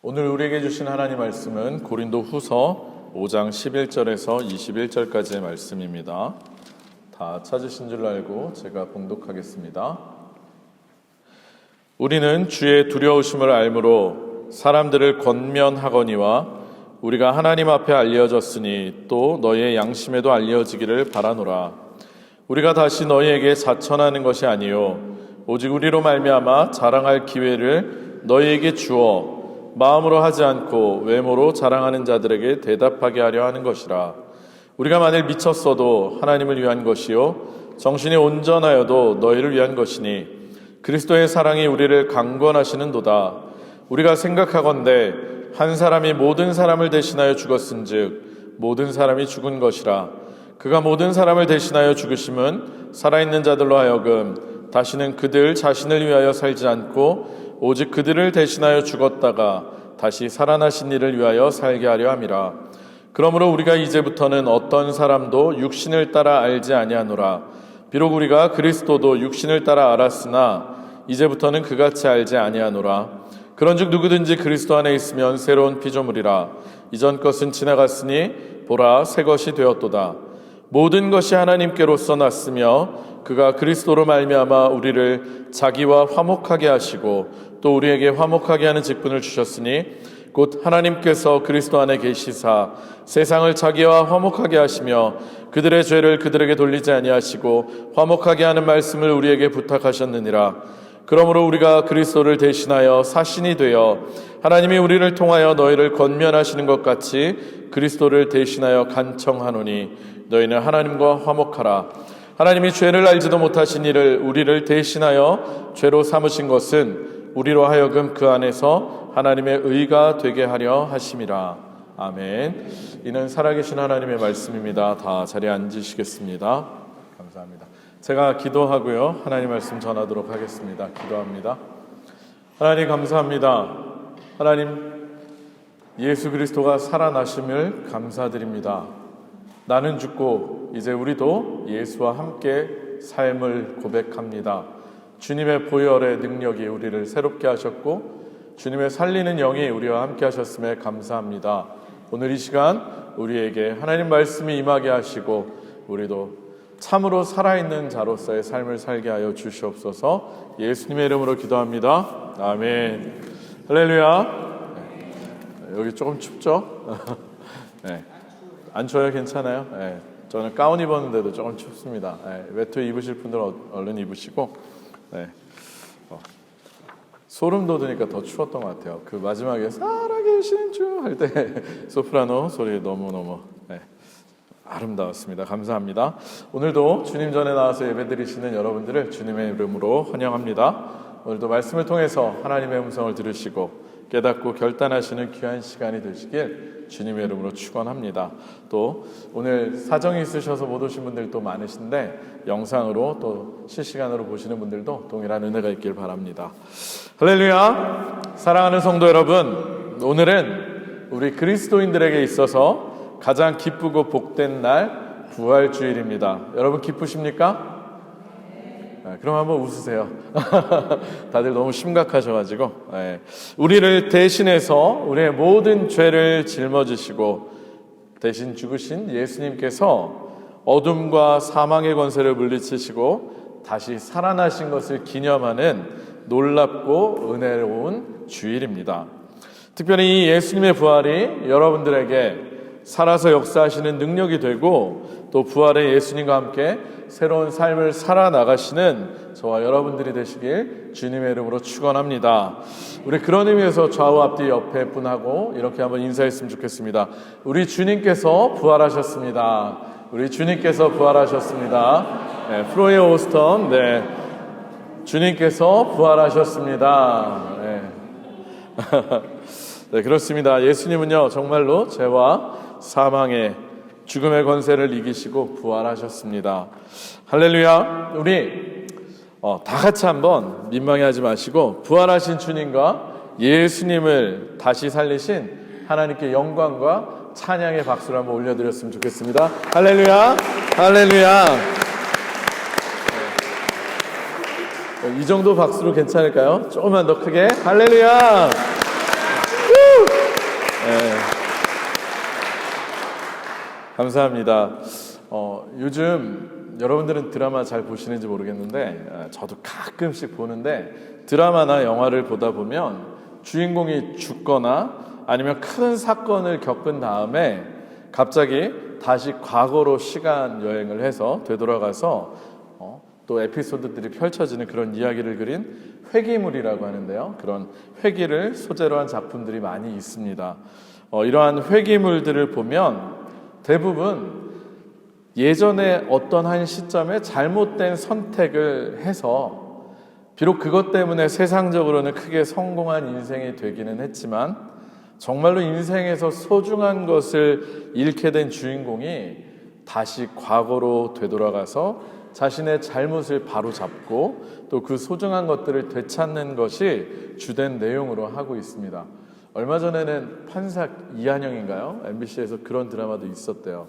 오늘 우리에게 주신 하나님 말씀은 고린도 후서 5장 11절에서 21절까지의 말씀입니다. 다 찾으신 줄 알고 제가 봉독하겠습니다. 우리는 주의 두려우심을 알므로 사람들을 권면하거니와 우리가 하나님 앞에 알려졌으니 또 너희의 양심에도 알려지기를 바라노라. 우리가 다시 너희에게 자천하는 것이 아니요 오직 우리로 말미암아 자랑할 기회를 너희에게 주어 마음으로 하지 않고 외모로 자랑하는 자들에게 대답하게 하려 하는 것이라. 우리가 만일 미쳤어도 하나님을 위한 것이요 정신이 온전하여도 너희를 위한 것이니 그리스도의 사랑이 우리를 강권하시는도다. 우리가 생각하건대 한 사람이 모든 사람을 대신하여 죽었은즉 모든 사람이 죽은 것이라. 그가 모든 사람을 대신하여 죽으심은 살아있는 자들로 하여금 다시는 그들 자신을 위하여 살지 않고 오직 그들을 대신하여 죽었다가 다시 살아나신 이를 위하여 살게 하려 함이라. 그러므로 우리가 이제부터는 어떤 사람도 육신을 따라 알지 아니하노라. 비록 우리가 그리스도도 육신을 따라 알았으나 이제부터는 그같이 알지 아니하노라. 그런즉 누구든지 그리스도 안에 있으면 새로운 피조물이라. 이전 것은 지나갔으니 보라 새 것이 되었도다. 모든 것이 하나님께로서 났으며 그가 그리스도로 말미암아 우리를 자기와 화목하게 하시고 또 우리에게 화목하게 하는 직분을 주셨으니 곧 하나님께서 그리스도 안에 계시사 세상을 자기와 화목하게 하시며 그들의 죄를 그들에게 돌리지 아니하시고 화목하게 하는 말씀을 우리에게 부탁하셨느니라. 그러므로 우리가 그리스도를 대신하여 사신이 되어 하나님이 우리를 통하여 너희를 권면하시는 것 같이 그리스도를 대신하여 간청하노니 너희는 하나님과 화목하라. 하나님이 죄를 알지도 못하신 이를 우리를 대신하여 죄로 삼으신 것은 우리로 하여금 그 안에서 하나님의 의가 되게 하려 하심이라. 아멘. 이는 살아계신 하나님의 말씀입니다. 다 자리에 앉으시겠습니다. 감사합니다. 제가 기도하고요 하나님 말씀 전하도록 하겠습니다. 기도합니다. 하나님 감사합니다. 하나님 예수 그리스도가 살아나심을 감사드립니다. 나는 죽고 이제 우리도 예수와 함께 삶을 고백합니다. 주님의 보혈의 능력이 우리를 새롭게 하셨고 주님의 살리는 영이 우리와 함께 하셨음에 감사합니다. 오늘 이 시간 우리에게 하나님 말씀이 임하게 하시고 우리도 참으로 살아있는 자로서의 삶을 살게 하여 주시옵소서. 예수님의 이름으로 기도합니다. 아멘. 할렐루야. 네. 여기 조금 춥죠? 네. 안 추워요? 괜찮아요? 네. 저는 가운 입었는데도 조금 춥습니다. 네. 외투 입으실 분들 얼른 입으시고. 네. 소름 돋으니까 더 추웠던 것 같아요. 그 마지막에 살아계신 주 할 때 소프라노 소리 너무너무 아름다웠습니다. 감사합니다. 오늘도 주님 전에 나와서 예배드리시는 여러분들을 주님의 이름으로 환영합니다. 오늘도 말씀을 통해서 하나님의 음성을 들으시고 깨닫고 결단하시는 귀한 시간이 되시길 주님의 이름으로 축원합니다. 또 오늘 사정이 있으셔서 못 오신 분들도 많으신데 영상으로 또 실시간으로 보시는 분들도 동일한 은혜가 있길 바랍니다. 할렐루야. 사랑하는 성도 여러분, 오늘은 우리 그리스도인들에게 있어서 가장 기쁘고 복된 날 부활주일입니다. 여러분 기쁘십니까? 그럼 한번 웃으세요. 다들 너무 심각하셔가지고. 우리를 대신해서 우리의 모든 죄를 짊어지시고 대신 죽으신 예수님께서 어둠과 사망의 권세를 물리치시고 다시 살아나신 것을 기념하는 놀랍고 은혜로운 주일입니다. 특별히 이 예수님의 부활이 여러분들에게 살아서 역사하시는 능력이 되고 또 부활의 예수님과 함께 새로운 삶을 살아나가시는 저와 여러분들이 되시길 주님의 이름으로 축원합니다. 우리 그런 의미에서 좌우 앞뒤 옆에 분하고 이렇게 한번 인사했으면 좋겠습니다. 우리 주님께서 부활하셨습니다. 우리 주님께서 부활하셨습니다. 네, 프로의 오스턴, 네, 주님께서 부활하셨습니다. 네. 네, 그렇습니다. 예수님은요 정말로 죄와 사망의 죽음의 권세를 이기시고 부활하셨습니다. 할렐루야. 우리 다 같이 한번 민망해하지 마시고 부활하신 주님과 예수님을 다시 살리신 하나님께 영광과 찬양의 박수를 한번 올려드렸으면 좋겠습니다. 할렐루야. 할렐루야. 이 정도 박수로 괜찮을까요? 조금만 더 크게. 할렐루야. 감사합니다. 요즘 여러분들은 드라마 잘 보시는지 모르겠는데 저도 가끔씩 보는데 드라마나 영화를 보다 보면 주인공이 죽거나 아니면 큰 사건을 겪은 다음에 갑자기 다시 과거로 시간 여행을 해서 되돌아가서 또 에피소드들이 펼쳐지는 그런 이야기를 그린 회기물이라고 하는데요. 그런 회기를 소재로 한 작품들이 많이 있습니다. 이러한 회기물들을 보면 대부분 예전에 어떤 한 시점에 잘못된 선택을 해서 비록 그것 때문에 세상적으로는 크게 성공한 인생이 되기는 했지만 정말로 인생에서 소중한 것을 잃게 된 주인공이 다시 과거로 되돌아가서 자신의 잘못을 바로잡고 또 그 소중한 것들을 되찾는 것이 주된 내용으로 하고 있습니다. 얼마 전에는 판사 이한영인가요? MBC에서 그런 드라마도 있었대요.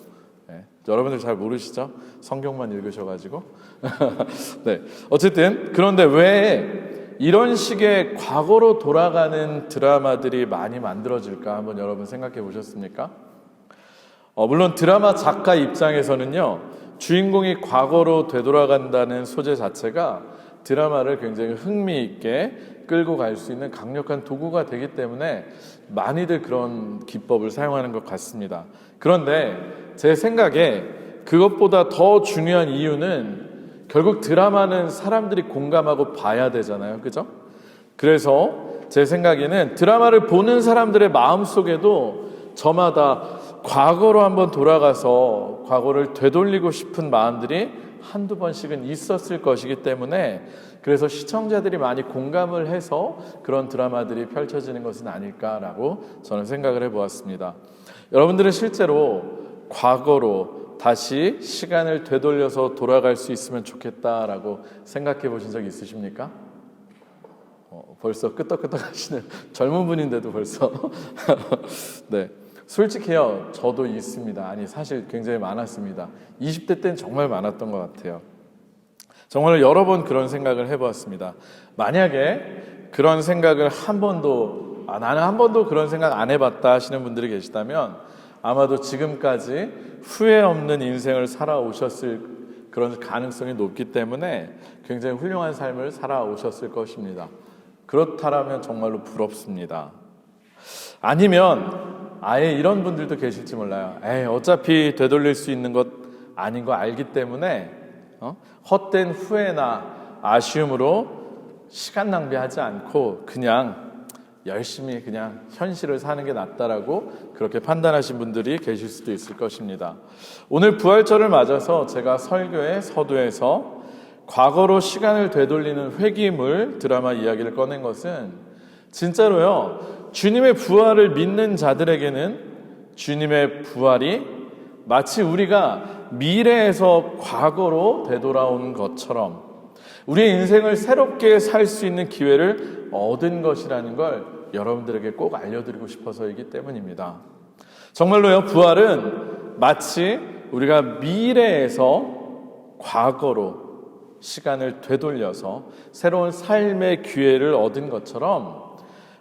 네. 여러분들 잘 모르시죠? 성경만 읽으셔가지고. 네. 어쨌든 그런데 왜 이런 식의 과거로 돌아가는 드라마들이 많이 만들어질까 한번 여러분 생각해 보셨습니까? 물론 드라마 작가 입장에서는요, 주인공이 과거로 되돌아간다는 소재 자체가 드라마를 굉장히 흥미있게 끌고 갈 수 있는 강력한 도구가 되기 때문에 많이들 그런 기법을 사용하는 것 같습니다. 그런데 제 생각에 그것보다 더 중요한 이유는 결국 드라마는 사람들이 공감하고 봐야 되잖아요. 그죠? 그래서 제 생각에는 드라마를 보는 사람들의 마음속에도 저마다 과거로 한번 돌아가서 과거를 되돌리고 싶은 마음들이 한두 번씩은 있었을 것이기 때문에 그래서 시청자들이 많이 공감을 해서 그런 드라마들이 펼쳐지는 것은 아닐까라고 저는 생각을 해보았습니다. 여러분들은 실제로 과거로 다시 시간을 되돌려서 돌아갈 수 있으면 좋겠다라고 생각해 보신 적 있으십니까? 벌써 끄떡끄떡 하시는 젊은 분인데도 벌써 네. 솔직히요, 저도 있습니다. 아니, 사실 굉장히 많았습니다. 20대 때는 정말 많았던 것 같아요. 정말 여러 번 그런 생각을 해보았습니다. 만약에 그런 생각을 한 번도, 나는 한 번도 그런 생각 안 해봤다 하시는 분들이 계시다면 아마도 지금까지 후회 없는 인생을 살아오셨을 그런 가능성이 높기 때문에 굉장히 훌륭한 삶을 살아오셨을 것입니다. 그렇다라면 정말로 부럽습니다. 아니면 아예 이런 분들도 계실지 몰라요. 어차피 되돌릴 수 있는 것 아닌 거 알기 때문에 헛된 후회나 아쉬움으로 시간 낭비하지 않고 그냥 열심히 그냥 현실을 사는 게 낫다라고 그렇게 판단하신 분들이 계실 수도 있을 것입니다. 오늘 부활절을 맞아서 제가 설교의 서두에서 과거로 시간을 되돌리는 회기물 드라마 이야기를 꺼낸 것은 진짜로요, 주님의 부활을 믿는 자들에게는 주님의 부활이 마치 우리가 미래에서 과거로 되돌아오는 것처럼 우리의 인생을 새롭게 살 수 있는 기회를 얻은 것이라는 걸 여러분들에게 꼭 알려드리고 싶어서이기 때문입니다. 정말로요, 부활은 마치 우리가 미래에서 과거로 시간을 되돌려서 새로운 삶의 기회를 얻은 것처럼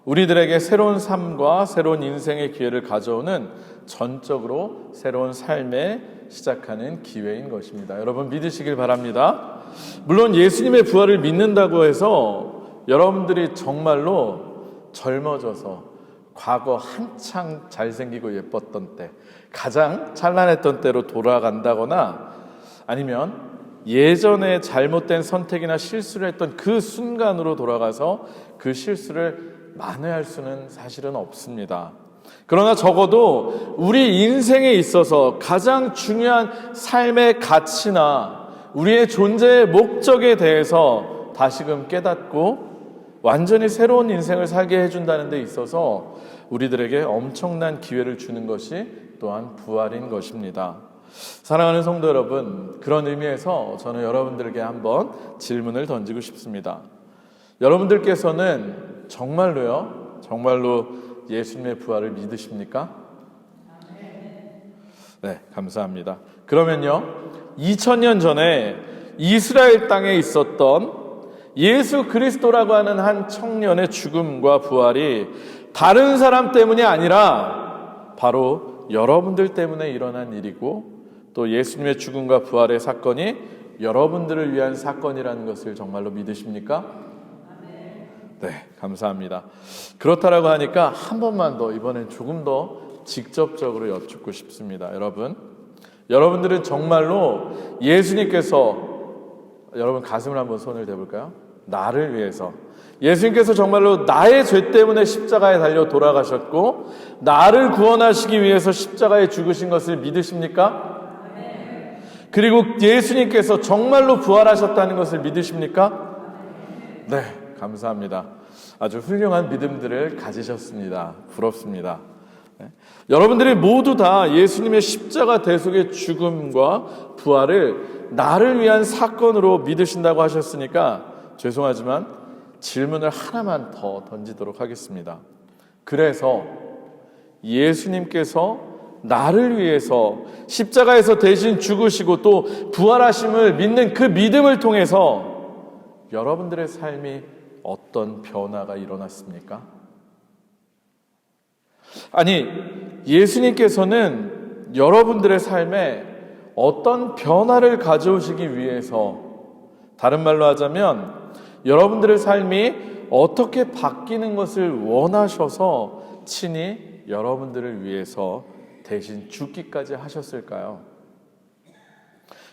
우리들에게 새로운 삶과 새로운 인생의 기회를 가져오는 전적으로 새로운 삶에 시작하는 기회인 것입니다. 여러분 믿으시길 바랍니다. 물론 예수님의 부활을 믿는다고 해서 여러분들이 정말로 젊어져서 과거 한창 잘생기고 예뻤던 때, 가장 찬란했던 때로 돌아간다거나 아니면 예전에 잘못된 선택이나 실수를 했던 그 순간으로 돌아가서 그 실수를 만회할 수는 사실은 없습니다. 그러나 적어도 우리 인생에 있어서 가장 중요한 삶의 가치나 우리의 존재의 목적에 대해서 다시금 깨닫고 완전히 새로운 인생을 살게 해준다는 데 있어서 우리들에게 엄청난 기회를 주는 것이 또한 부활인 것입니다. 사랑하는 성도 여러분, 그런 의미에서 저는 여러분들에게 한번 질문을 던지고 싶습니다. 여러분들께서는 정말로 예수님의 부활을 믿으십니까? 네, 감사합니다. 그러면요, 2000년 전에 이스라엘 땅에 있었던 예수 그리스도라고 하는 한 청년의 죽음과 부활이 다른 사람 때문이 아니라 바로 여러분들 때문에 일어난 일이고 또 예수님의 죽음과 부활의 사건이 여러분들을 위한 사건이라는 것을 정말로 믿으십니까? 네, 감사합니다. 그렇다라고 하니까 한 번만 더 이번엔 조금 더 직접적으로 여쭙고 싶습니다. 여러분들은 정말로 예수님께서, 여러분 가슴을 한번 손을 대볼까요? 나를 위해서, 예수님께서 정말로 나의 죄 때문에 십자가에 달려 돌아가셨고 나를 구원하시기 위해서 십자가에 죽으신 것을 믿으십니까? 그리고 예수님께서 정말로 부활하셨다는 것을 믿으십니까? 네, 감사합니다. 아주 훌륭한 믿음들을 가지셨습니다. 부럽습니다. 네. 여러분들이 모두 다 예수님의 십자가 대속의 죽음과 부활을 나를 위한 사건으로 믿으신다고 하셨으니까 죄송하지만 질문을 하나만 더 던지도록 하겠습니다. 그래서 예수님께서 나를 위해서 십자가에서 대신 죽으시고 또 부활하심을 믿는 그 믿음을 통해서 여러분들의 삶이 어떤 변화가 일어났습니까? 아니, 예수님께서는 여러분들의 삶에 어떤 변화를 가져오시기 위해서, 다른 말로 하자면 여러분들의 삶이 어떻게 바뀌는 것을 원하셔서 친히 여러분들을 위해서 대신 죽기까지 하셨을까요?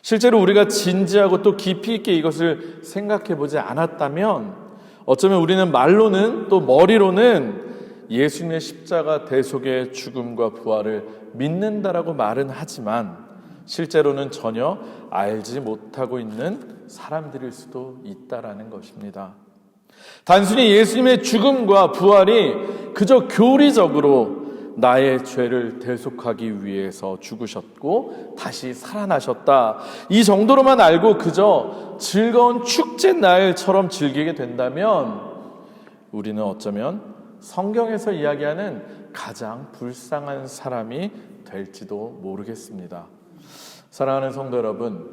실제로 우리가 진지하고 또 깊이 있게 이것을 생각해 보지 않았다면 어쩌면 우리는 말로는 또 머리로는 예수님의 십자가 대속의 죽음과 부활을 믿는다라고 말은 하지만 실제로는 전혀 알지 못하고 있는 사람들일 수도 있다라는 것입니다. 단순히 예수님의 죽음과 부활이 그저 교리적으로 나의 죄를 대속하기 위해서 죽으셨고 다시 살아나셨다, 이 정도로만 알고 그저 즐거운 축제날처럼 즐기게 된다면 우리는 어쩌면 성경에서 이야기하는 가장 불쌍한 사람이 될지도 모르겠습니다. 사랑하는 성도 여러분,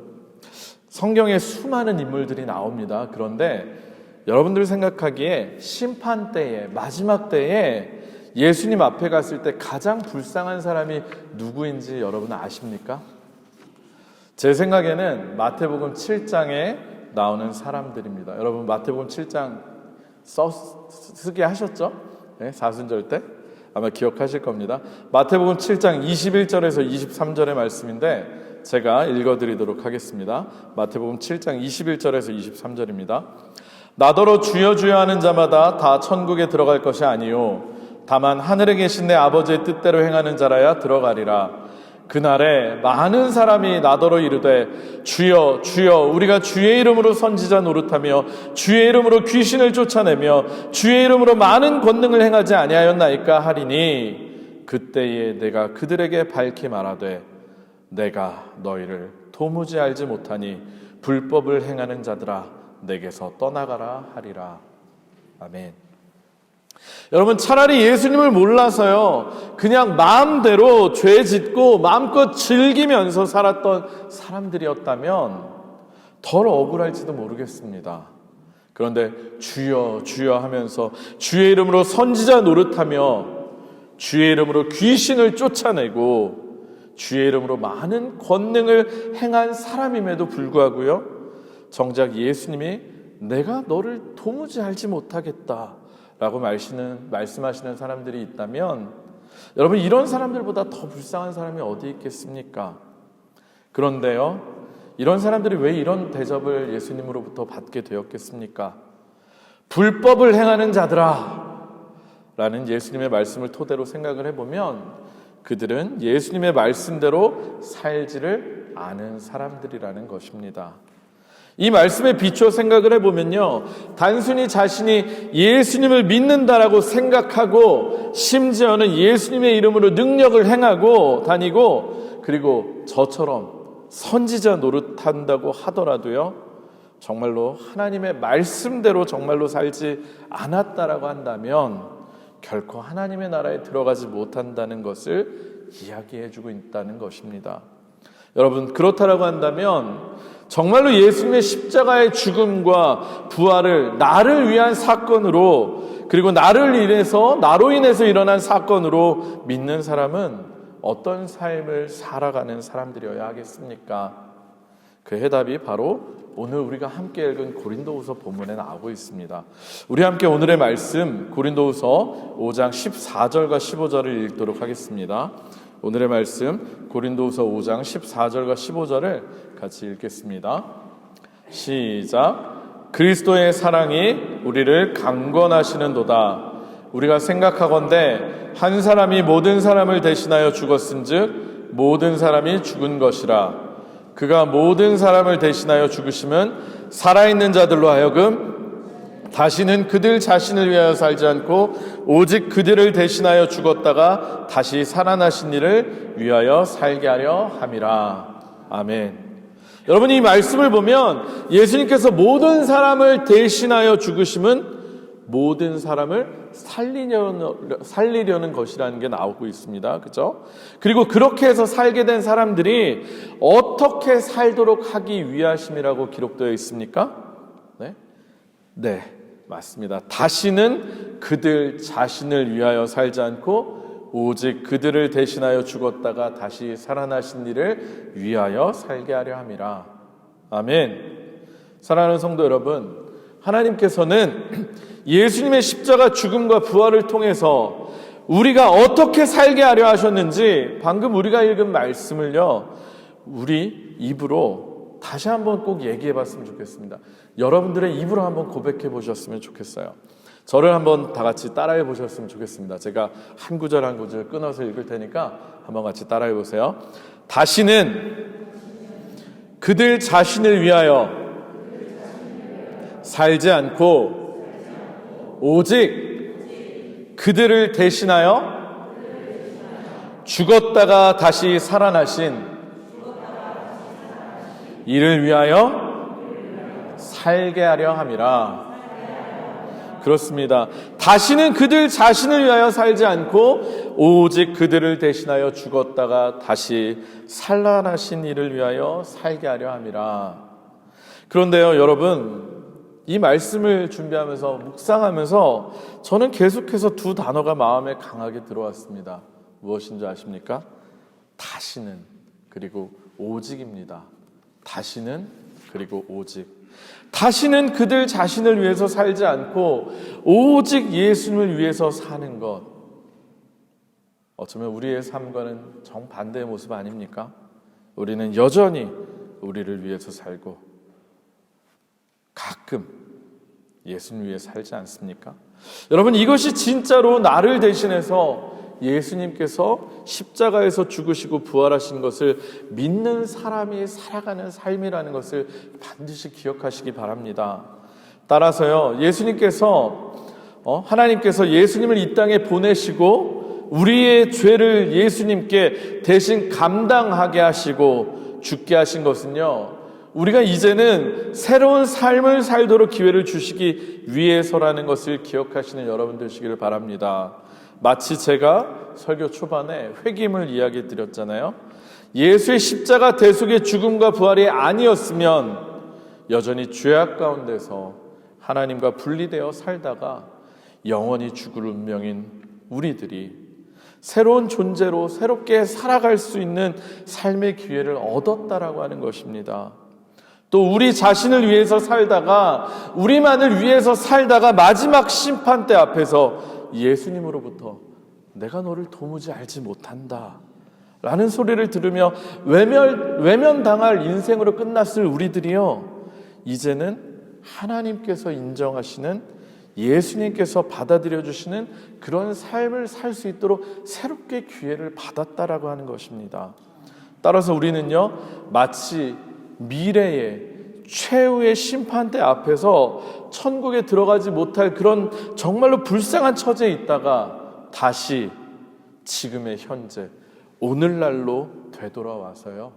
성경에 수많은 인물들이 나옵니다. 그런데 여러분들 생각하기에 심판 때에, 마지막 때에 예수님 앞에 갔을 때 가장 불쌍한 사람이 누구인지 여러분 아십니까? 제 생각에는 마태복음 7장에 나오는 사람들입니다. 여러분 마태복음 7장 쓰게 하셨죠? 네, 사순절 때 아마 기억하실 겁니다. 마태복음 7장 21절에서 23절의 말씀인데 제가 읽어드리도록 하겠습니다. 마태복음 7장 21절에서 23절입니다. 나더러 주여 주여 하는 자마다 다 천국에 들어갈 것이 아니요 다만 하늘에 계신 내 아버지의 뜻대로 행하는 자라야 들어가리라. 그날에 많은 사람이 나더러 이르되 주여 주여 우리가 주의 이름으로 선지자 노릇하며 주의 이름으로 귀신을 쫓아내며 주의 이름으로 많은 권능을 행하지 아니하였나이까 하리니 그때에 내가 그들에게 밝히 말하되 내가 너희를 도무지 알지 못하니 불법을 행하는 자들아 내게서 떠나가라 하리라. 아멘. 여러분, 차라리 예수님을 몰라서요 그냥 마음대로 죄 짓고 마음껏 즐기면서 살았던 사람들이었다면 덜 억울할지도 모르겠습니다. 그런데 주여 주여 하면서 주의 이름으로 선지자 노릇하며 주의 이름으로 귀신을 쫓아내고 주의 이름으로 많은 권능을 행한 사람임에도 불구하고요 정작 예수님이 내가 너를 도무지 알지 못하겠다 라고 말씀하시는 사람들이 있다면 여러분, 이런 사람들보다 더 불쌍한 사람이 어디 있겠습니까? 그런데요, 이런 사람들이 왜 이런 대접을 예수님으로부터 받게 되었겠습니까? 불법을 행하는 자들아 라는 예수님의 말씀을 토대로 생각을 해보면 그들은 예수님의 말씀대로 살지를 않은 사람들이라는 것입니다. 이 말씀에 비추어 생각을 해보면요 단순히 자신이 예수님을 믿는다라고 생각하고 심지어는 예수님의 이름으로 능력을 행하고 다니고 그리고 저처럼 선지자 노릇한다고 하더라도요 정말로 하나님의 말씀대로 정말로 살지 않았다라고 한다면 결코 하나님의 나라에 들어가지 못한다는 것을 이야기해주고 있다는 것입니다. 여러분, 그렇다라고 한다면 정말로 예수님의 십자가의 죽음과 부활을 나를 위한 사건으로, 그리고 나로 인해서 일어난 사건으로 믿는 사람은 어떤 삶을 살아가는 사람들이어야 하겠습니까? 그 해답이 바로 오늘 우리가 함께 읽은 고린도후서 본문에 나오고 있습니다. 우리 함께 오늘의 말씀 고린도후서 5장 14절과 15절을 읽도록 하겠습니다. 오늘의 말씀 고린도후서 5장 14절과 15절을 같이 읽겠습니다. 시작. 그리스도의 사랑이 우리를 강권하시는도다. 우리가 생각하건대 한 사람이 모든 사람을 대신하여 죽었은즉 모든 사람이 죽은 것이라. 그가 모든 사람을 대신하여 죽으심은 살아있는 자들로 하여금 다시는 그들 자신을 위하여 살지 않고 오직 그들을 대신하여 죽었다가 다시 살아나신 이를 위하여 살게 하려 함이라. 아멘. 여러분, 이 말씀을 보면 예수님께서 모든 사람을 대신하여 죽으심은 모든 사람을 살리려는 것이라는 게 나오고 있습니다. 그죠? 그리고 그렇게 해서 살게 된 사람들이 어떻게 살도록 하기 위하심이라고 기록되어 있습니까? 네, 맞습니다. 다시는 그들 자신을 위하여 살지 않고 오직 그들을 대신하여 죽었다가 다시 살아나신 이를 위하여 살게 하려 함이라. 아멘. 사랑하는 성도 여러분, 하나님께서는 예수님의 십자가 죽음과 부활을 통해서 우리가 어떻게 살게 하려 하셨는지 방금 우리가 읽은 말씀을요, 우리 입으로 다시 한번 꼭 얘기해 봤으면 좋겠습니다. 여러분들의 입으로 한번 고백해 보셨으면 좋겠어요. 저를 한번 다 같이 따라해 보셨으면 좋겠습니다. 제가 한 구절 한 구절 끊어서 읽을 테니까 한번 같이 따라해 보세요. 다시는 그들 자신을 위하여 살지 않고 오직 그들을 대신하여 죽었다가 다시 살아나신 이를 위하여 살게 하려 함이라. 그렇습니다. 다시는 그들 자신을 위하여 살지 않고 오직 그들을 대신하여 죽었다가 다시 살아나신 이를 위하여 살게 하려 함이라. 그런데요, 여러분, 이 말씀을 준비하면서 묵상하면서 저는 계속해서 두 단어가 마음에 강하게 들어왔습니다. 무엇인지 아십니까? 다시는 그리고 오직입니다. 다시는 그리고 오직. 다시는 그들 자신을 위해서 살지 않고 오직 예수님을 위해서 사는 것. 어쩌면 우리의 삶과는 정반대의 모습 아닙니까? 우리는 여전히 우리를 위해서 살고 가끔 예수님 위해 살지 않습니까? 여러분, 이것이 진짜로 나를 대신해서 예수님께서 십자가에서 죽으시고 부활하신 것을 믿는 사람이 살아가는 삶이라는 것을 반드시 기억하시기 바랍니다. 따라서요, 하나님께서 예수님을 이 땅에 보내시고 우리의 죄를 예수님께 대신 감당하게 하시고 죽게 하신 것은요, 우리가 이제는 새로운 삶을 살도록 기회를 주시기 위해서라는 것을 기억하시는 여러분 되시기를 바랍니다. 마치 제가 설교 초반에 회개임을 이야기 드렸잖아요. 예수의 십자가 대속의 죽음과 부활이 아니었으면 여전히 죄악 가운데서 하나님과 분리되어 살다가 영원히 죽을 운명인 우리들이 새로운 존재로 새롭게 살아갈 수 있는 삶의 기회를 얻었다라고 하는 것입니다. 또 우리 자신을 위해서 살다가, 우리만을 위해서 살다가 마지막 심판대 앞에서 예수님으로부터 내가 너를 도무지 알지 못한다 라는 소리를 들으며 외면당할 인생으로 끝났을 우리들이요, 이제는 하나님께서 인정하시는, 예수님께서 받아들여 주시는 그런 삶을 살 수 있도록 새롭게 기회를 받았다라고 하는 것입니다. 따라서 우리는요, 마치 미래의 최후의 심판대 앞에서 천국에 들어가지 못할 그런 정말로 불쌍한 처지에 있다가 다시 지금의 현재 오늘날로 되돌아와서요,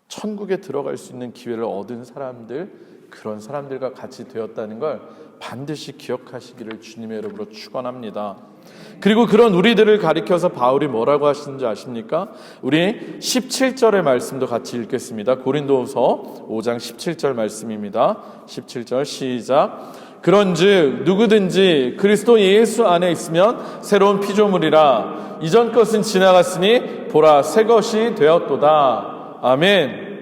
천국에 들어갈 수 있는 기회를 얻은 사람들, 그런 사람들과 같이 되었다는 걸 반드시 기억하시기를 주님의 이름으로 축원합니다. 그리고 그런 우리들을 가리켜서 바울이 뭐라고 하시는지 아십니까? 우리 17절의 말씀도 같이 읽겠습니다. 고린도후서 5장 17절 말씀입니다. 17절 시작. 그런즉 누구든지 그리스도 예수 안에 있으면 새로운 피조물이라. 이전 것은 지나갔으니 보라 새 것이 되었도다. 아멘.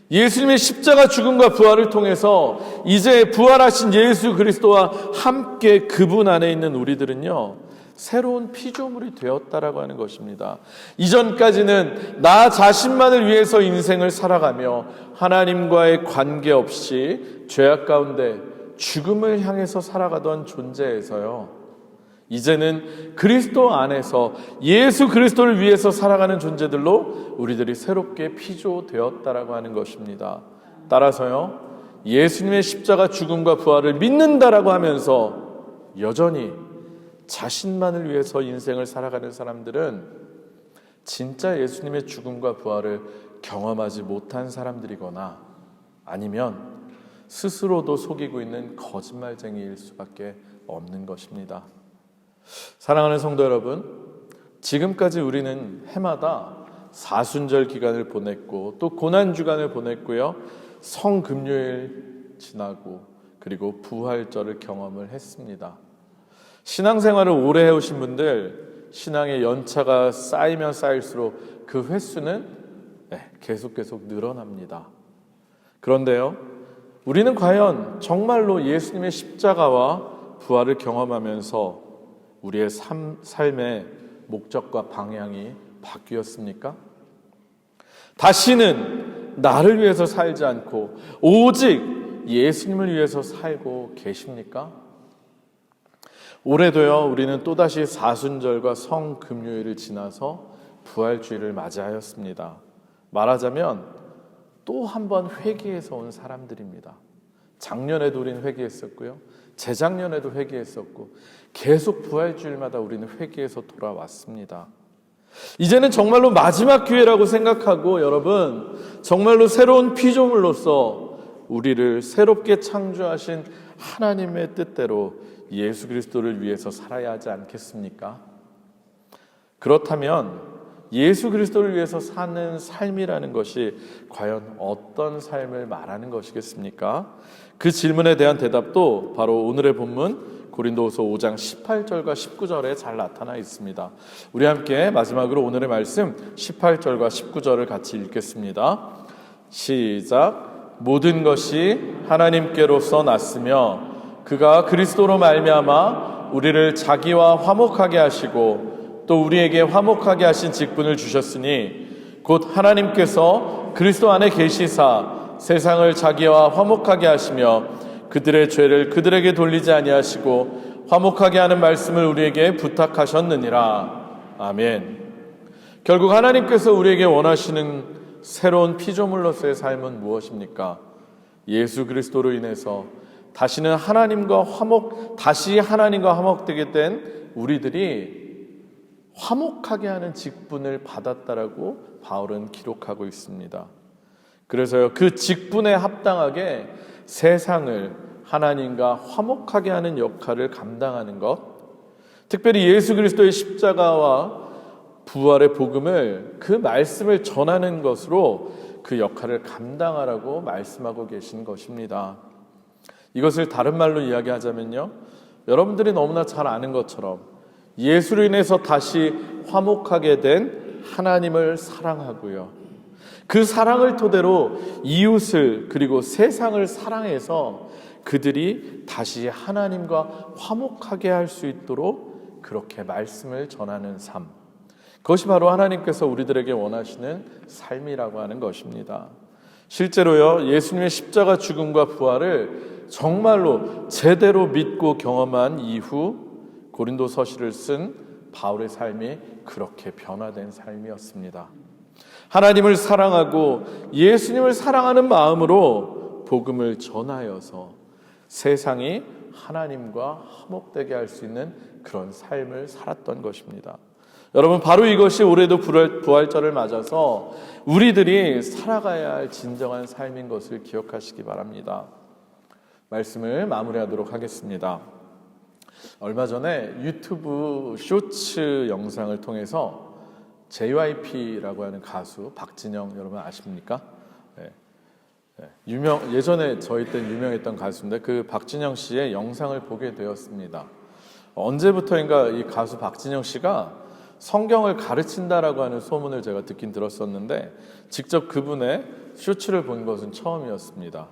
예수님의 십자가 죽음과 부활을 통해서 이제 부활하신 예수 그리스도와 함께 그분 안에 있는 우리들은요, 새로운 피조물이 되었다라고 하는 것입니다. 이전까지는 나 자신만을 위해서 인생을 살아가며 하나님과의 관계없이 죄악 가운데 죽음을 향해서 살아가던 존재에서요, 이제는 그리스도 안에서 예수 그리스도를 위해서 살아가는 존재들로 우리들이 새롭게 피조되었다라고 하는 것입니다. 따라서요, 예수님의 십자가 죽음과 부활을 믿는다라고 하면서 여전히 자신만을 위해서 인생을 살아가는 사람들은 진짜 예수님의 죽음과 부활을 경험하지 못한 사람들이거나 아니면 스스로도 속이고 있는 거짓말쟁이일 수밖에 없는 것입니다. 사랑하는 성도 여러분, 지금까지 우리는 해마다 사순절 기간을 보냈고 또 고난주간을 보냈고요, 성금요일 지나고 그리고 부활절을 경험을 했습니다. 신앙생활을 오래 해오신 분들, 신앙의 연차가 쌓이면 쌓일수록 그 횟수는 계속 늘어납니다. 그런데요, 우리는 과연 정말로 예수님의 십자가와 부활을 경험하면서 우리의 삶의 목적과 방향이 바뀌었습니까? 다시는 나를 위해서 살지 않고 오직 예수님을 위해서 살고 계십니까? 올해도요, 우리는 또다시 사순절과 성금요일을 지나서 부활주일을 맞이하였습니다. 말하자면 또 한 번 회개해서 온 사람들입니다. 작년에도 우리는 회개했었고요, 재작년에도 회개했었고 계속 부활주일마다 우리는 회개해서 돌아왔습니다. 이제는 정말로 마지막 기회라고 생각하고 여러분, 정말로 새로운 피조물로서 우리를 새롭게 창조하신 하나님의 뜻대로 예수 그리스도를 위해서 살아야 하지 않겠습니까? 그렇다면 예수 그리스도를 위해서 사는 삶이라는 것이 과연 어떤 삶을 말하는 것이겠습니까? 그 질문에 대한 대답도 바로 오늘의 본문 고린도후서 5장 18절과 19절에 잘 나타나 있습니다. 우리 함께 마지막으로 오늘의 말씀 18절과 19절을 같이 읽겠습니다. 시작. 모든 것이 하나님께로서 났으며 그가 그리스도로 말미암아 우리를 자기와 화목하게 하시고 또 우리에게 화목하게 하신 직분을 주셨으니 곧 하나님께서 그리스도 안에 계시사 세상을 자기와 화목하게 하시며 그들의 죄를 그들에게 돌리지 아니하시고 화목하게 하는 말씀을 우리에게 부탁하셨느니라. 아멘. 결국 하나님께서 우리에게 원하시는 새로운 피조물로서의 삶은 무엇입니까? 예수 그리스도로 인해서 다시 하나님과 화목되게 된 우리들이 화목하게 하는 직분을 받았다라고 바울은 기록하고 있습니다. 그래서요, 그 직분에 합당하게 세상을 하나님과 화목하게 하는 역할을 감당하는 것, 특별히 예수 그리스도의 십자가와 부활의 복음을, 그 말씀을 전하는 것으로 그 역할을 감당하라고 말씀하고 계신 것입니다. 이것을 다른 말로 이야기하자면요, 여러분들이 너무나 잘 아는 것처럼 예수로 인해서 다시 화목하게 된 하나님을 사랑하고요, 그 사랑을 토대로 이웃을 그리고 세상을 사랑해서 그들이 다시 하나님과 화목하게 할 수 있도록 그렇게 말씀을 전하는 삶, 그것이 바로 하나님께서 우리들에게 원하시는 삶이라고 하는 것입니다. 실제로요, 예수님의 십자가 죽음과 부활을 정말로 제대로 믿고 경험한 이후 고린도서시를 쓴 바울의 삶이 그렇게 변화된 삶이었습니다. 하나님을 사랑하고 예수님을 사랑하는 마음으로 복음을 전하여서 세상이 하나님과 화목되게 할 수 있는 그런 삶을 살았던 것입니다. 여러분, 바로 이것이 올해도 부활절을 맞아서 우리들이 살아가야 할 진정한 삶인 것을 기억하시기 바랍니다. 말씀을 마무리하도록 하겠습니다. 얼마 전에 유튜브 쇼츠 영상을 통해서 JYP라고 하는 가수 박진영 여러분 아십니까? 예전에 저희 때 유명했던 가수인데 그 박진영 씨의 영상을 보게 되었습니다. 언제부터인가 이 가수 박진영 씨가 성경을 가르친다라고 하는 소문을 제가 듣긴 들었었는데 직접 그분의 쇼츠를 본 것은 처음이었습니다.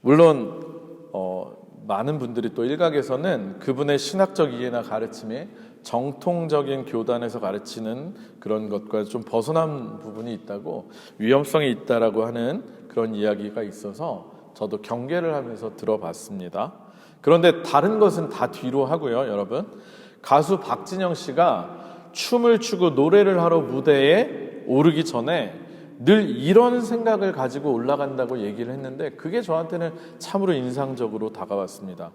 물론 많은 분들이 또 일각에서는 그분의 신학적 이해나 가르침이 정통적인 교단에서 가르치는 그런 것과 좀 벗어난 부분이 있다고, 위험성이 있다라고 하는 그런 이야기가 있어서 저도 경계를 하면서 들어봤습니다. 그런데 다른 것은 다 뒤로 하고요, 여러분. 가수 박진영 씨가 춤을 추고 노래를 하러 무대에 오르기 전에 늘 이런 생각을 가지고 올라간다고 얘기를 했는데 그게 저한테는 참으로 인상적으로 다가왔습니다.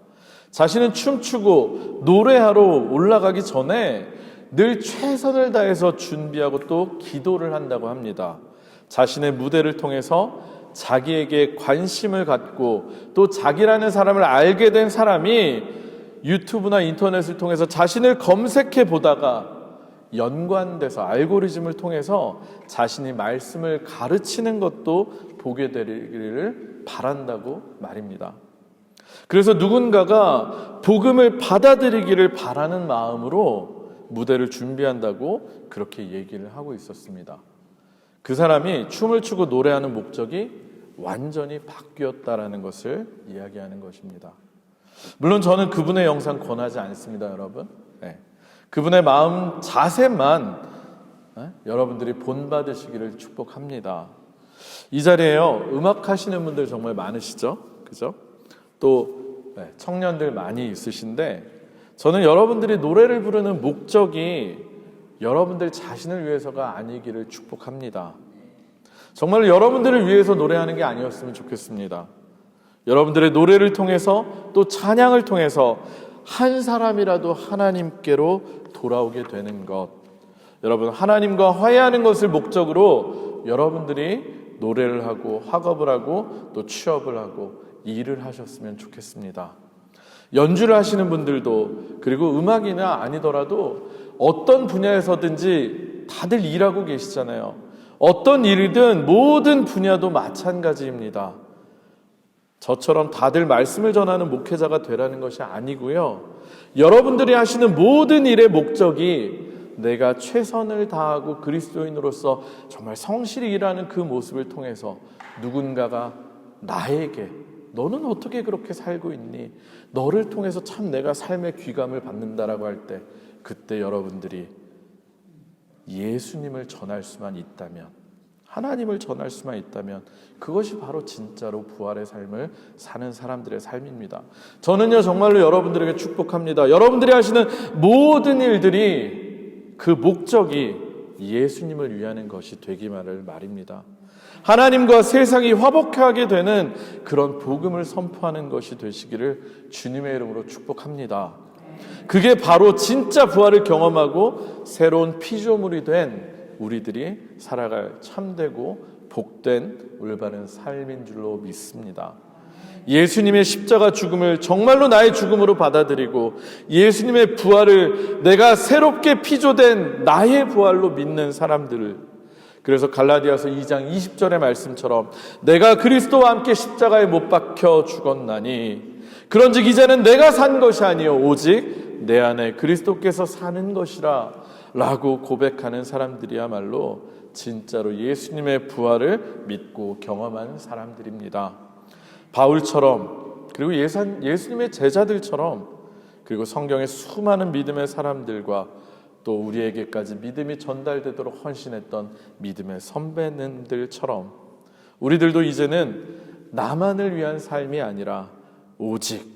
자신은 춤추고 노래하러 올라가기 전에 늘 최선을 다해서 준비하고 또 기도를 한다고 합니다. 자신의 무대를 통해서 자기에게 관심을 갖고 또 자기라는 사람을 알게 된 사람이 유튜브나 인터넷을 통해서 자신을 검색해 보다가 연관돼서 알고리즘을 통해서 자신이 말씀을 가르치는 것도 보게 되기를 바란다고 말입니다. 그래서 누군가가 복음을 받아들이기를 바라는 마음으로 무대를 준비한다고 그렇게 얘기를 하고 있었습니다. 그 사람이 춤을 추고 노래하는 목적이 완전히 바뀌었다라는 것을 이야기하는 것입니다. 물론 저는 그분의 영상 권하지 않습니다, 여러분. 그분의 마음 자세만 여러분들이 본받으시기를 축복합니다. 이 자리에요, 음악 하시는 분들 정말 많으시죠? 그죠? 또 청년들 많이 있으신데 저는 여러분들이 노래를 부르는 목적이 여러분들 자신을 위해서가 아니기를 축복합니다. 정말 여러분들을 위해서 노래하는 게 아니었으면 좋겠습니다. 여러분들의 노래를 통해서 또 찬양을 통해서 한 사람이라도 하나님께로 돌아오게 되는 것, 여러분 하나님과 화해하는 것을 목적으로 여러분들이 노래를 하고 학업을 하고 또 취업을 하고 일을 하셨으면 좋겠습니다. 연주를 하시는 분들도, 그리고 음악이나 아니더라도 어떤 분야에서든지 다들 일하고 계시잖아요. 어떤 일이든 모든 분야도 마찬가지입니다. 저처럼 다들 말씀을 전하는 목회자가 되라는 것이 아니고요, 여러분들이 하시는 모든 일의 목적이 내가 최선을 다하고 그리스도인으로서 정말 성실히 일하는 그 모습을 통해서 누군가가 나에게 너는 어떻게 그렇게 살고 있니? 너를 통해서 참 내가 삶의 귀감을 받는다라고 할 때, 그때 여러분들이 예수님을 전할 수만 있다면, 하나님을 전할 수만 있다면 그것이 바로 진짜로 부활의 삶을 사는 사람들의 삶입니다. 저는요 정말로 여러분들에게 축복합니다. 여러분들이 하시는 모든 일들이 그 목적이 예수님을 위하는 것이 되기만을 말입니다. 하나님과 세상이 화목하게 되는 그런 복음을 선포하는 것이 되시기를 주님의 이름으로 축복합니다. 그게 바로 진짜 부활을 경험하고 새로운 피조물이 된 우리들이 살아갈 참되고 복된 올바른 삶인 줄로 믿습니다. 예수님의 십자가 죽음을 정말로 나의 죽음으로 받아들이고 예수님의 부활을 내가 새롭게 피조된 나의 부활로 믿는 사람들을, 그래서 갈라디아서 2장 20절의 말씀처럼 내가 그리스도와 함께 십자가에 못 박혀 죽었나니 그런즉 이제는 내가 산 것이 아니요 오직 내 안에 그리스도께서 사는 것이라 라고 고백하는 사람들이야말로 진짜로 예수님의 부활을 믿고 경험한 사람들입니다. 바울처럼, 그리고 예수님의 제자들처럼, 그리고 성경의 수많은 믿음의 사람들과 또 우리에게까지 믿음이 전달되도록 헌신했던 믿음의 선배님들처럼 우리들도 이제는 나만을 위한 삶이 아니라 오직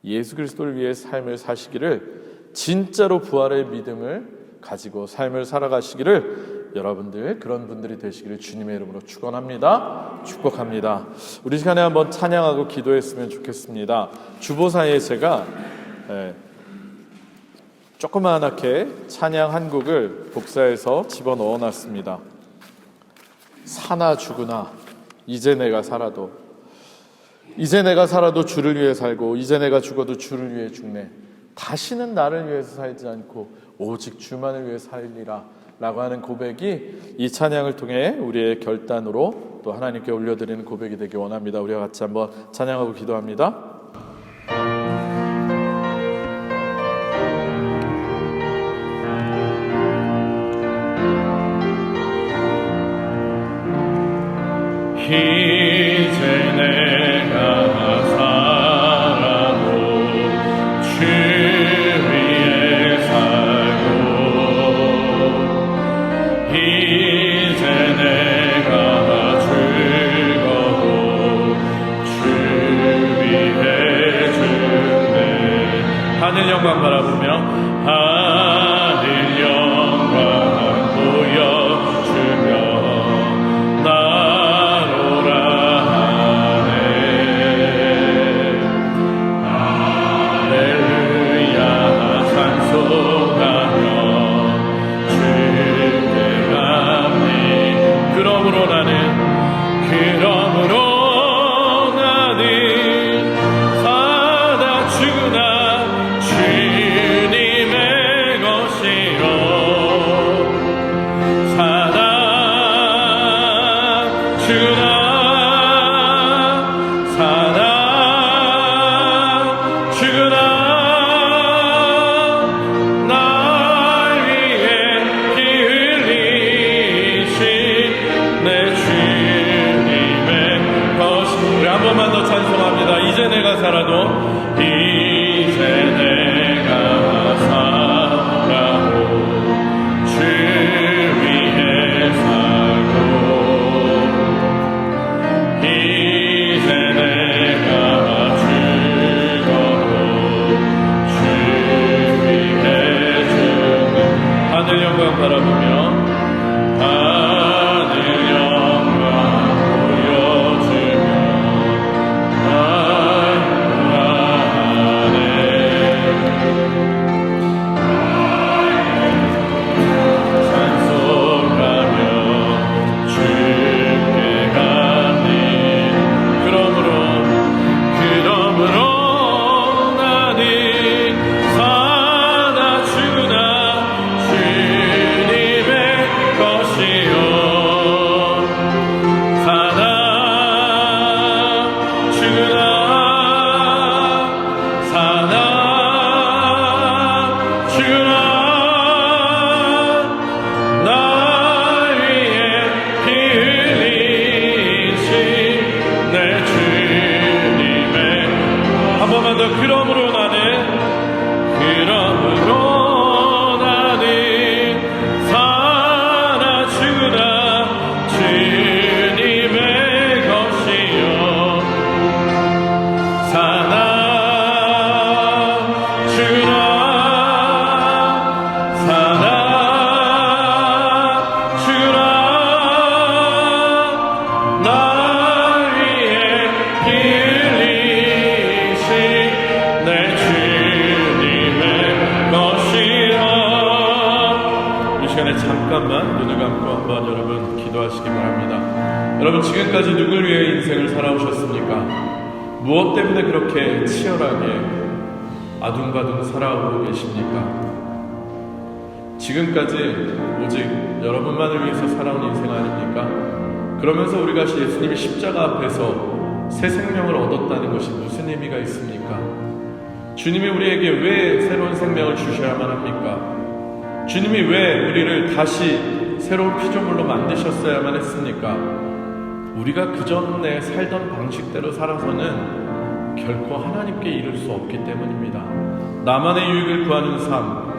예수 그리스도를 위해 삶을 사시기를, 진짜로 부활의 믿음을 가지고 삶을 살아가시기를 여러분들 그런 분들이 되시기를 주님의 이름으로 축원합니다. 축복합니다. 우리 시간에 한번 찬양하고 기도했으면 좋겠습니다. 주보사에 제가 조그마하게 찬양 한 곡을 복사해서 집어넣어 놨습니다. 사나 죽으나 이제 내가 살아도, 이제 내가 살아도 주를 위해 살고 이제 내가 죽어도 주를 위해 죽네. 다시는 나를 위해서 살지 않고 오직 주만을 위해 살리라 라고 하는 고백이 이 찬양을 통해 우리의 결단으로 또 하나님께 올려드리는 고백이 되기 원합니다. 우리가 같이 한번 찬양하고 기도합니다. 이제 내가 살아도 주 위에 살고 이제 내가 죽어도 주 위에 죽네. 하늘 영광 바라보며 하늘 영광 보여주며 이제 내가 살아도 이제 내가 살아도 주 위에 살고 이제 내가 죽어도 주 위에 죽는 하늘 영광 바라보며 하늘 영광 보여주며 잠깐만 눈을 감고 한번 여러분 기도하시기 바랍니다. 여러분 지금까지 누굴 위해 인생을 살아오셨습니까? 무엇 때문에 그렇게 치열하게 아둥바둥 살아오고 계십니까? 지금까지 오직 여러분만을 위해서 살아온 인생 아닙니까? 그러면서 우리가 예수님이 십자가 앞에서 새 생명을 얻었다는 것이 무슨 의미가 있습니까? 주님이 우리에게 왜 새로운 생명을 주셔야만 합니까? 주님이 왜 우리를 다시 새로운 피조물로 만드셨어야만 했습니까? 우리가 그전에 살던 방식대로 살아서는 결코 하나님께 이룰 수 없기 때문입니다. 나만의 유익을 구하는 삶,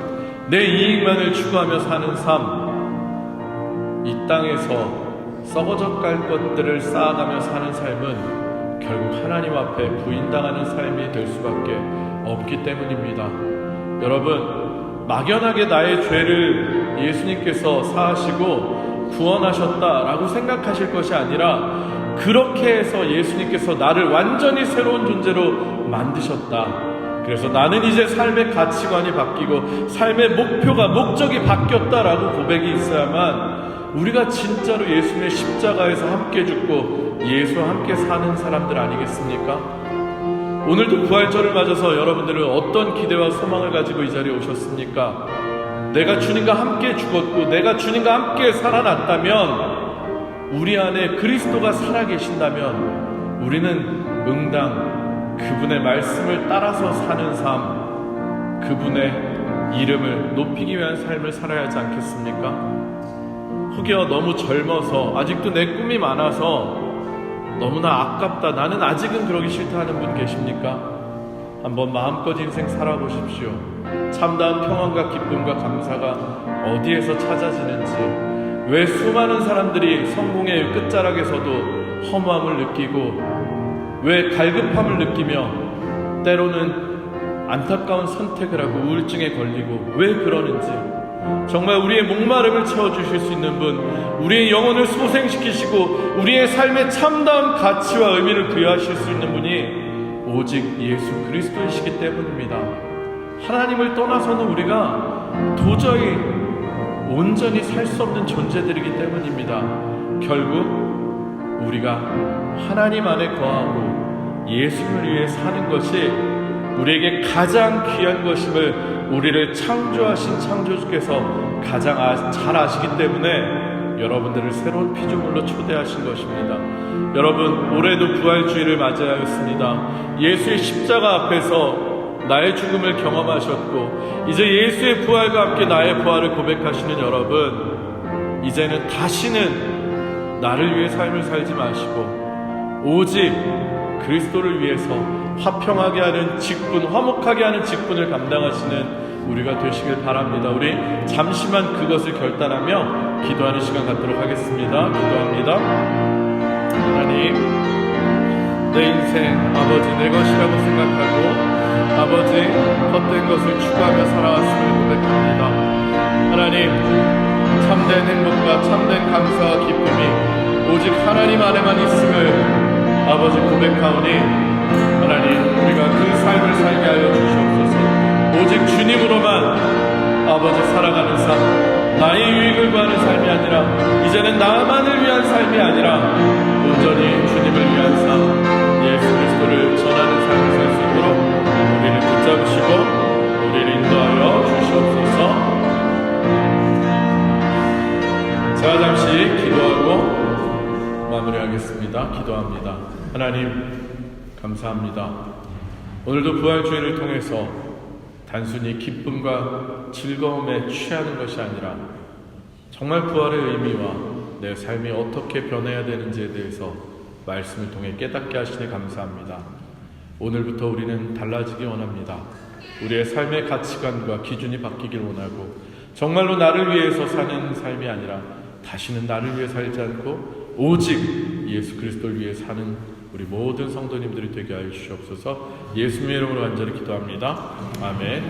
내 이익만을 추구하며 사는 삶, 이 땅에서 썩어져 갈 것들을 쌓아가며 사는 삶은 결국 하나님 앞에 부인당하는 삶이 될 수밖에 없기 때문입니다. 여러분, 막연하게 나의 죄를 예수님께서 사하시고 구원하셨다라고 생각하실 것이 아니라 그렇게 해서 예수님께서 나를 완전히 새로운 존재로 만드셨다. 그래서 나는 이제 삶의 가치관이 바뀌고 삶의 목표가 목적이 바뀌었다라고 고백이 있어야만 우리가 진짜로 예수님의 십자가에서 함께 죽고 예수와 함께 사는 사람들 아니겠습니까? 오늘도 부활절을 맞아서 여러분들은 어떤 기대와 소망을 가지고 이 자리에 오셨습니까? 내가 주님과 함께 죽었고 내가 주님과 함께 살아났다면, 우리 안에 그리스도가 살아계신다면 우리는 응당 그분의 말씀을 따라서 사는 삶, 그분의 이름을 높이기 위한 삶을 살아야 하지 않겠습니까? 혹여 너무 젊어서 아직도 내 꿈이 많아서 너무나 아깝다, 나는 아직은 그러기 싫다 하는 분 계십니까? 한번 마음껏 인생 살아보십시오. 참다운 평안과 기쁨과 감사가 어디에서 찾아지는지, 왜 수많은 사람들이 성공의 끝자락에서도 허무함을 느끼고, 왜 갈급함을 느끼며 때로는 안타까운 선택을 하고 우울증에 걸리고 왜 그러는지, 정말 우리의 목마름을 채워주실 수 있는 분, 우리의 영혼을 소생시키시고 우리의 삶에 참다운 가치와 의미를 부여하실 수 있는 분이 오직 예수 그리스도이시기 때문입니다. 하나님을 떠나서는 우리가 도저히 온전히 살 수 없는 존재들이기 때문입니다. 결국 우리가 하나님 안에 거하고 예수를 위해 사는 것이 우리에게 가장 귀한 것임을 우리를 창조하신 창조주께서 가장 잘 아시기 때문에 여러분들을 새로운 피조물로 초대하신 것입니다. 여러분, 올해도 부활주의를 맞이하였습니다. 예수의 십자가 앞에서 나의 죽음을 경험하셨고 이제 예수의 부활과 함께 나의 부활을 고백하시는 여러분, 이제는 다시는 나를 위해 삶을 살지 마시고 오직 그리스도를 위해서 화평하게 하는 직분, 화목하게 하는 직분을 감당하시는 우리가 되시길 바랍니다. 우리 잠시만 그것을 결단하며 기도하는 시간 갖도록 하겠습니다. 기도합니다. 하나님, 내 인생 아버지 내 것이라고 생각하고 아버지 헛된 것을 추구하며 살아왔음을 고백합니다. 하나님, 참된 행복과 참된 감사와 기쁨이 오직 하나님 안에만 있음을 아버지 고백하오니 하나님, 우리가 그 삶을 살게 하여 주시옵소서. 오직 주님으로만 아버지 살아가는 삶, 나의 유익을 구하는 삶이 아니라 이제는 나만을 위한 삶이 아니라 온전히 주님을 위한 삶, 예수 그리스도를 전하는 삶을 살 수 있도록 우리를 붙잡으시고 우리를 인도하여 주시옵소서. 제가 잠시 기도하고 마무리하겠습니다. 기도합니다. 하나님, 감사합니다. 오늘도 부활주의를 통해서 단순히 기쁨과 즐거움에 취하는 것이 아니라 정말 부활의 의미와 내 삶이 어떻게 변해야 되는지에 대해서 말씀을 통해 깨닫게 하시니 감사합니다. 오늘부터 우리는 달라지기 원합니다. 우리의 삶의 가치관과 기준이 바뀌길 원하고 정말로 나를 위해서 사는 삶이 아니라 다시는 나를 위해 살지 않고 오직 예수 그리스도를 위해 사는 우리 모든 성도님들이 되게 하여 주시옵소서. 예수님의 이름으로 간절히 기도합니다. 아멘.